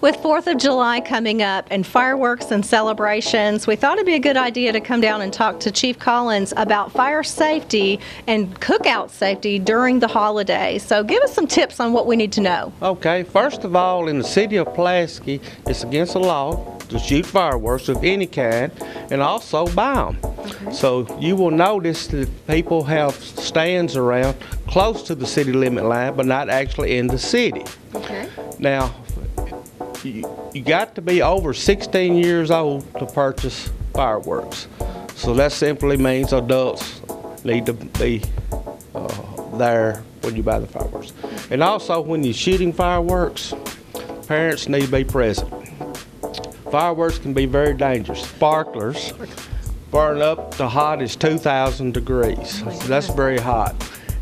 With 4th of July coming up and fireworks and celebrations, we thought it'd be a good idea to come down and talk to Chief Collins about fire safety and cookout safety during the holidays. So give us some tips on what we need to know. Okay, first of all, in the city of Pulaski, it's against the law to shoot fireworks of any kind and also buy them. Okay. So you will notice that people have stands around close to the city limit line, but not actually in the city. Okay. Now, you got to be over 16 years old to purchase fireworks. So that simply means adults need to be there when you buy the fireworks. And also when you're shooting fireworks, parents need to be present. Fireworks can be very dangerous. Sparklers burn up to hot as 2,000 degrees. So that's very hot.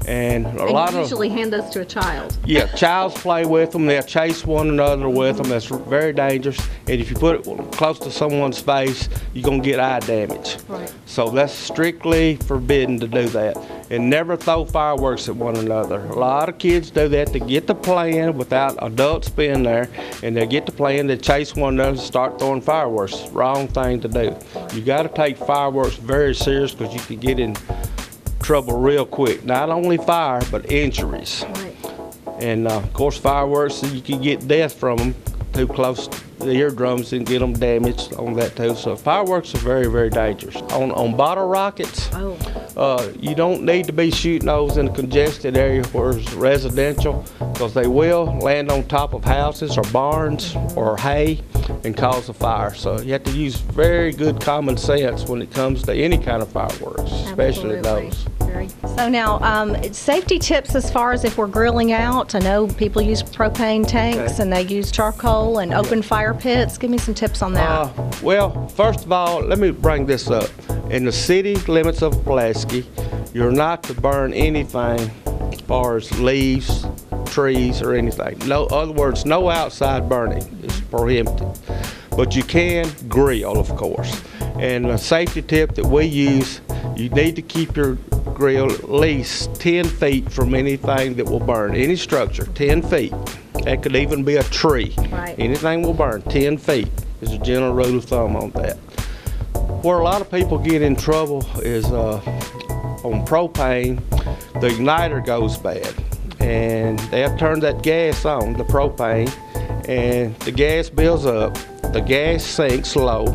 And you usually hand those to a child. Yeah, childs play with them. They'll chase one another with them. That's very dangerous. And if you put it close to someone's face, you're going to get eye damage. Right. So that's strictly forbidden to do that. And never throw fireworks at one another. A lot of kids do that to get to playing without adults being there. And they get to playing, they chase one another and start throwing fireworks. Wrong thing to do. You got to take fireworks very serious because you can get in trouble real quick. Not only fire, but injuries. Right. And of course, fireworks, you can get death from them too close to the eardrums and get them damaged on that too. So fireworks are very, very dangerous. On bottle rockets, you don't need to be shooting those in a congested area where it's residential, because they will land on top of houses or barns or hay and cause a fire. So you have to use very good common sense when it comes to any kind of fireworks, especially those. So now, safety tips as far as if we're grilling out. I know people use propane tanks and they use charcoal and open fire pits. Give me some tips on that. Well, first of all, let me bring this up. In the city limits of Pulaski, you're not to burn anything as far as leaves, trees, or anything. No, in other words, no outside burning is prohibited. But you can grill, of course. And a safety tip that we use, you need to keep your grill at least 10 feet from anything that will burn, any structure, 10 feet. That could even be a tree. Right. Anything will burn, 10 feet is a general rule of thumb on that. Where a lot of people get in trouble is on propane, the igniter goes bad. And they have turned that gas on, the propane, and the gas builds up, the gas sinks low.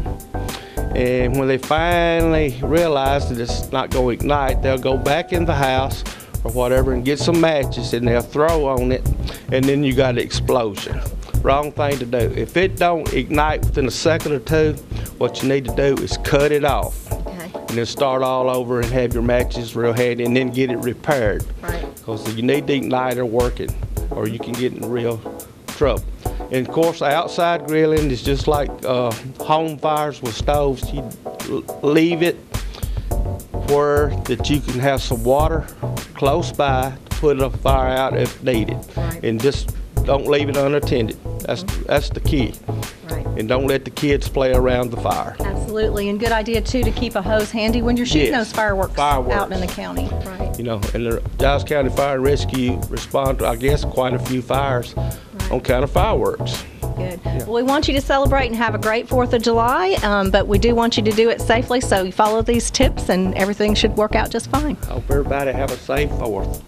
And when they finally realize that it's not going to ignite, they'll go back in the house or whatever and get some matches and they'll throw on it, and then you got an explosion. Wrong thing to do. If it don't ignite within a second or two, what you need to do is cut it off. Okay. And then start all over and have your matches real handy and then get it repaired. Right. Because you need the igniter working or you can get in real trouble. And of course, outside grilling is just like home fires with stoves. You leave it where that you can have some water close by to put a fire out if needed. Right. And just don't leave it unattended. That's the key. Right. And don't let the kids play around the fire. Absolutely, and good idea too to keep a hose handy when you're shooting those fireworks out in the county. Right. You know, and the Giles County Fire and Rescue respond to, I guess, quite a few fires on kind of fireworks. Good. Yeah. Well, we want you to celebrate and have a great 4th of July, but we do want you to do it safely, so you follow these tips and everything should work out just fine. Hope everybody have a safe 4th.